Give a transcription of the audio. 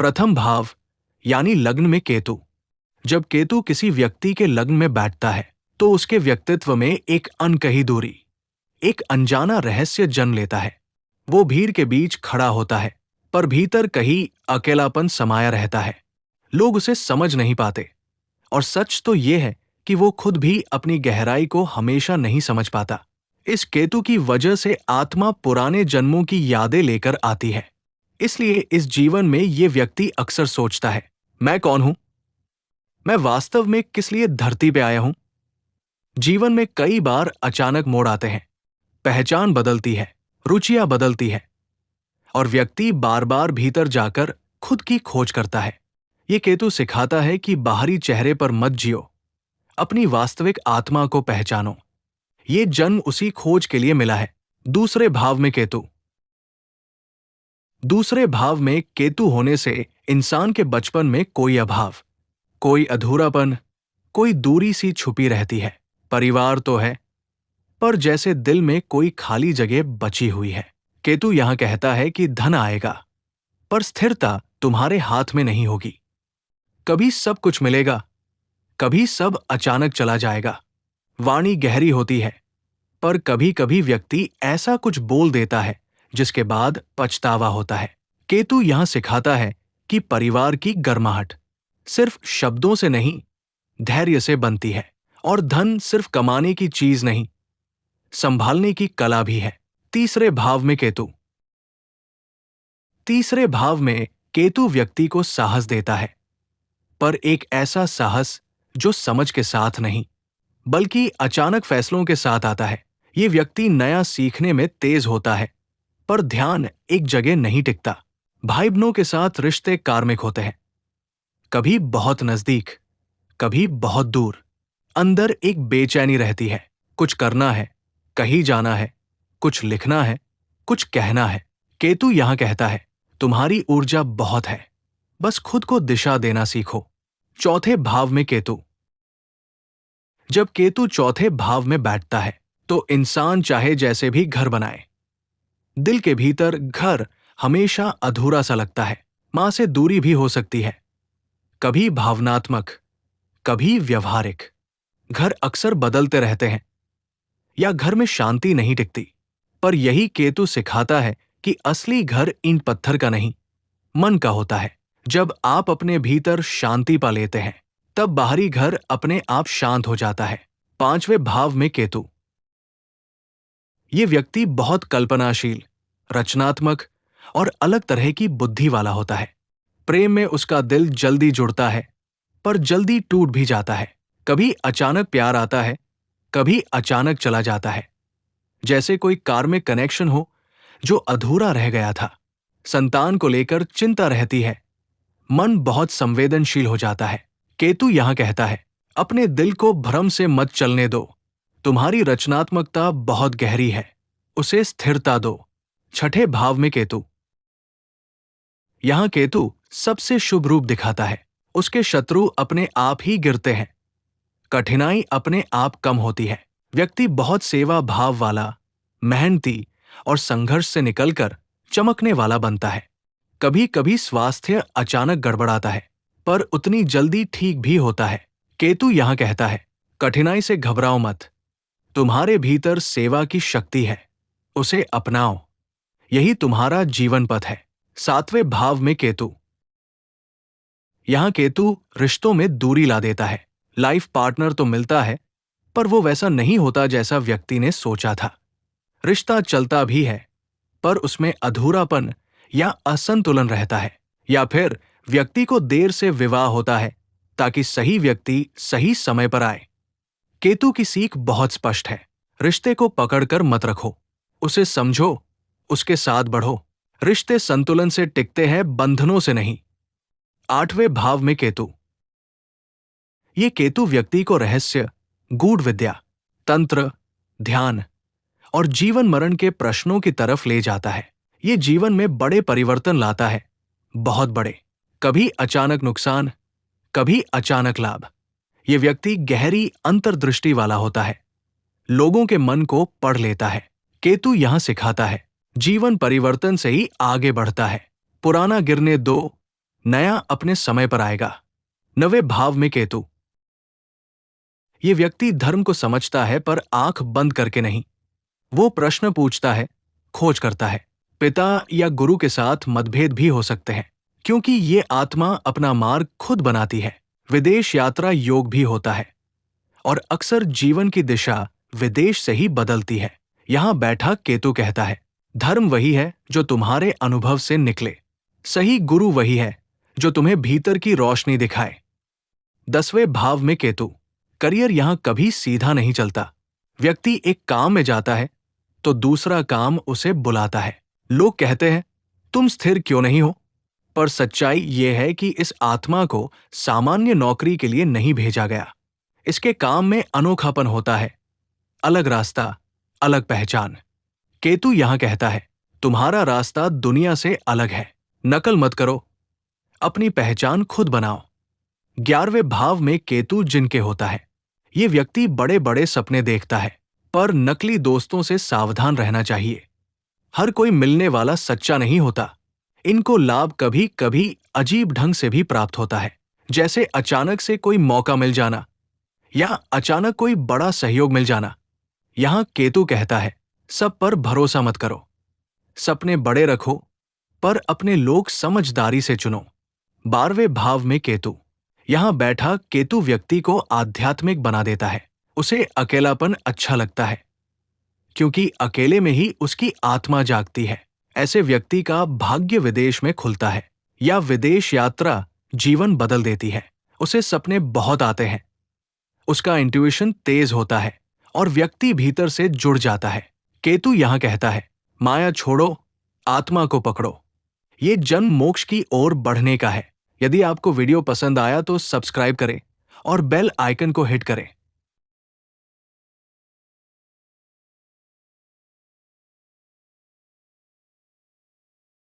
प्रथम भाव यानी लग्न में केतु। जब केतु किसी व्यक्ति के लग्न में बैठता है तो उसके व्यक्तित्व में एक अनकही दूरी, एक अनजाना रहस्य जन्म लेता है। वो भीड़ के बीच खड़ा होता है पर भीतर कहीं अकेलापन समाया रहता है। लोग उसे समझ नहीं पाते और सच तो ये है कि वो खुद भी अपनी गहराई को हमेशा नहीं समझ पाता। इस केतु की वजह से आत्मा पुराने जन्मों की यादें लेकर आती है। इसलिए इस जीवन में ये व्यक्ति अक्सर सोचता है, मैं कौन हूं? मैं वास्तव में किस लिए धरती पे आया हूं? जीवन में कई बार अचानक मोड़ आते हैं, पहचान बदलती है, रुचियां बदलती है और व्यक्ति बार बार भीतर जाकर खुद की खोज करता है। ये केतु सिखाता है कि बाहरी चेहरे पर मत जियो, अपनी वास्तविक आत्मा को पहचानो। ये जन्म उसी खोज के लिए मिला है। दूसरे भाव में केतु। दूसरे भाव में केतु होने से इंसान के बचपन में कोई अभाव, कोई अधूरापन, कोई दूरी सी छुपी रहती है। परिवार तो है पर जैसे दिल में कोई खाली जगह बची हुई है। केतु यहां कहता है कि धन आएगा पर स्थिरता तुम्हारे हाथ में नहीं होगी। कभी सब कुछ मिलेगा, कभी सब अचानक चला जाएगा। वाणी गहरी होती है पर कभी कभी व्यक्ति ऐसा कुछ बोल देता है जिसके बाद पछतावा होता है। केतु यहां सिखाता है कि परिवार की गर्माहट सिर्फ शब्दों से नहीं, धैर्य से बनती है और धन सिर्फ कमाने की चीज नहीं, संभालने की कला भी है। तीसरे भाव में केतु। तीसरे भाव में केतु व्यक्ति को साहस देता है, पर एक ऐसा साहस जो समझ के साथ नहीं बल्कि अचानक फैसलों के साथ आता है। ये व्यक्ति नया सीखने में तेज होता है पर ध्यान एक जगह नहीं टिकता। भाई बहनों के साथ रिश्ते कार्मिक होते हैं, कभी बहुत नजदीक, कभी बहुत दूर। अंदर एक बेचैनी रहती है, कुछ करना है, कहीं जाना है, कुछ लिखना है, कुछ कहना है। केतु यहां कहता है, तुम्हारी ऊर्जा बहुत है, बस खुद को दिशा देना सीखो। चौथे भाव में केतु। जब केतु चौथे भाव में बैठता है तो इंसान चाहे जैसे भी घर बनाए, दिल के भीतर घर हमेशा अधूरा सा लगता है। मां से दूरी भी हो सकती है, कभी भावनात्मक, कभी व्यवहारिक। घर अक्सर बदलते रहते हैं या घर में शांति नहीं टिकती। पर यही केतु सिखाता है कि असली घर ईंट पत्थर का नहीं, मन का होता है। जब आप अपने भीतर शांति पा लेते हैं तब बाहरी घर अपने आप शांत हो जाता है। पांचवें भाव में केतु। ये व्यक्ति बहुत कल्पनाशील, रचनात्मक और अलग तरह की बुद्धि वाला होता है। प्रेम में उसका दिल जल्दी जुड़ता है पर जल्दी टूट भी जाता है। कभी अचानक प्यार आता है, कभी अचानक चला जाता है, जैसे कोई कार्मिक कनेक्शन हो जो अधूरा रह गया था। संतान को लेकर चिंता रहती है, मन बहुत संवेदनशील हो जाता है। केतु यहां कहता है, अपने दिल को भ्रम से मत चलने दो, तुम्हारी रचनात्मकता बहुत गहरी है, उसे स्थिरता दो। छठे भाव में केतु। यहां केतु सबसे शुभ रूप दिखाता है, उसके शत्रु अपने आप ही गिरते हैं, कठिनाई अपने आप कम होती है। व्यक्ति बहुत सेवा भाव वाला, मेहनती और संघर्ष से निकलकर चमकने वाला बनता है। कभी कभी स्वास्थ्य अचानक गड़बड़ाता है पर उतनी जल्दी ठीक भी होता है। केतु यहां कहता है, कठिनाई से घबराओ मत, तुम्हारे भीतर सेवा की शक्ति है, उसे अपनाओ, यही तुम्हारा जीवन पथ है। सातवें भाव में केतु। यहां केतु रिश्तों में दूरी ला देता है। लाइफ पार्टनर तो मिलता है पर वो वैसा नहीं होता जैसा व्यक्ति ने सोचा था। रिश्ता चलता भी है पर उसमें अधूरापन या असंतुलन रहता है, या फिर व्यक्ति को देर से विवाह होता है ताकि सही व्यक्ति सही समय पर आए। केतु की सीख बहुत स्पष्ट है, रिश्ते को पकड़कर मत रखो, उसे समझो, उसके साथ बढ़ो। रिश्ते संतुलन से टिकते हैं, बंधनों से नहीं। आठवें भाव में केतु। ये केतु व्यक्ति को रहस्य, गूढ़ विद्या, तंत्र, ध्यान और जीवन मरण के प्रश्नों की तरफ ले जाता है। ये जीवन में बड़े परिवर्तन लाता है, बहुत बड़े। कभी अचानक नुकसान, कभी अचानक लाभ। ये व्यक्ति गहरी अंतर्दृष्टि वाला होता है, लोगों के मन को पढ़ लेता है। केतु यहां सिखाता है, जीवन परिवर्तन से ही आगे बढ़ता है। पुराना गिरने दो, नया अपने समय पर आएगा। 9वें भाव में केतु। ये व्यक्ति धर्म को समझता है पर आंख बंद करके नहीं। वो प्रश्न पूछता है, खोज करता है। पिता या गुरु के साथ मतभेद भी हो सकते हैं, क्योंकि ये आत्मा अपना मार्ग खुद बनाती है। विदेश यात्रा योग भी होता है और अक्सर जीवन की दिशा विदेश से ही बदलती है। यहाँ बैठा केतु कहता है, धर्म वही है जो तुम्हारे अनुभव से निकले। सही गुरु वही है जो तुम्हें भीतर की रोशनी दिखाए। 10वें भाव में केतु। करियर यहाँ कभी सीधा नहीं चलता। व्यक्ति एक काम में जाता है तो दूसरा काम उसे बुलाता है। लोग कहते हैं, तुम स्थिर क्यों नहीं हो? पर सच्चाई ये है कि इस आत्मा को सामान्य नौकरी के लिए नहीं भेजा गया। इसके काम में अनोखापन होता है, अलग रास्ता, अलग पहचान। केतु यहां कहता है, तुम्हारा रास्ता दुनिया से अलग है। नकल मत करो, अपनी पहचान खुद बनाओ। 11वें भाव में केतु जिनके होता है, ये व्यक्ति बड़े बड़े सपने देखता है, पर नकली दोस्तों से सावधान रहना चाहिए। हर कोई मिलने वाला सच्चा नहीं होता। इनको लाभ कभी कभी अजीब ढंग से भी प्राप्त होता है, जैसे अचानक से कोई मौका मिल जाना या अचानक कोई बड़ा सहयोग मिल जाना। यहां केतु कहता है, सब पर भरोसा मत करो। सपने बड़े रखो, पर अपने लोग समझदारी से चुनो। 12वें भाव में केतु। यहां बैठा केतु व्यक्ति को आध्यात्मिक बना देता है। उसे अकेलापन अच्छा लगता है, क्योंकि अकेले में ही उसकी आत्मा जागती है। ऐसे व्यक्ति का भाग्य विदेश में खुलता है या विदेश यात्रा जीवन बदल देती है। उसे सपने बहुत आते हैं, उसका इंट्यूशन तेज होता है और व्यक्ति भीतर से जुड़ जाता है। केतु यहां कहता है, माया छोड़ो, आत्मा को पकड़ो। ये जन्म मोक्ष की ओर बढ़ने का है। यदि आपको वीडियो पसंद आया तो सब्सक्राइब करें और बेल आइकन को हिट करें।